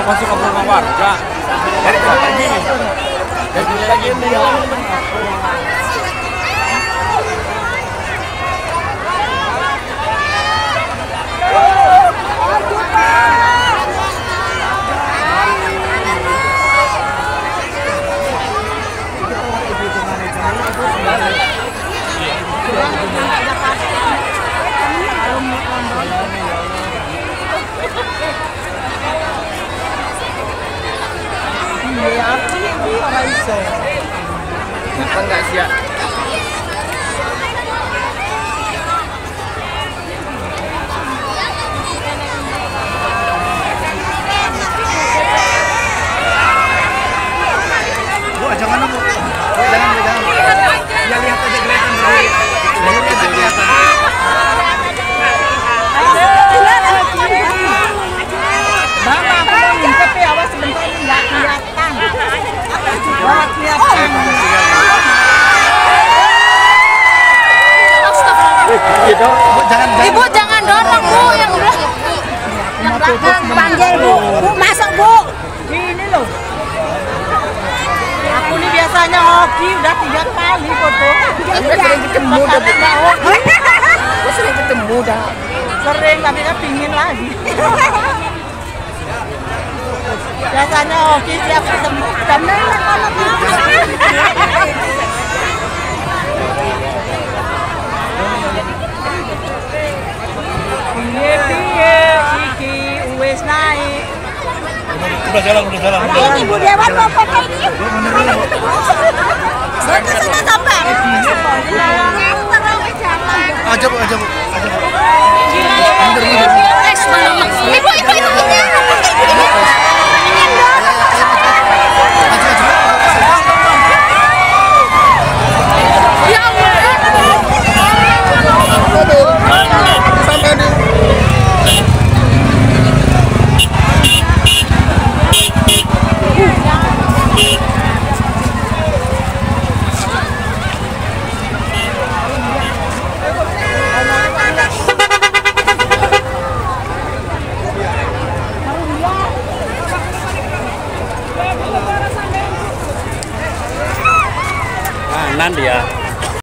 mau masuk ke rumah warga. Dari lagi. Dari lagi ini. Enggak siap. Bu, jangan Bu. Jangan. Ya lihat aja kelihatan berdiri. Kelihatan. Tapi awas sebentar ini nggak kelihatan. Nggak kelihatan. Ibu jangan dorong Bu, yang belakang panggil Bu. Bu masuk Bu. Ini loh. Aku nih biasanya hoki udah 3 kali foto. Gue sering ketemu dah. Gue sering ketemu dah. Sering tapi kan pingin lagi. Biasanya hoki siap ketemu. Karena kalau piye iki wis naik. Udah jalan. Ini Bu Dewan mau foto ini. Foto sana gambar. Aja Bu. Gimana Bu?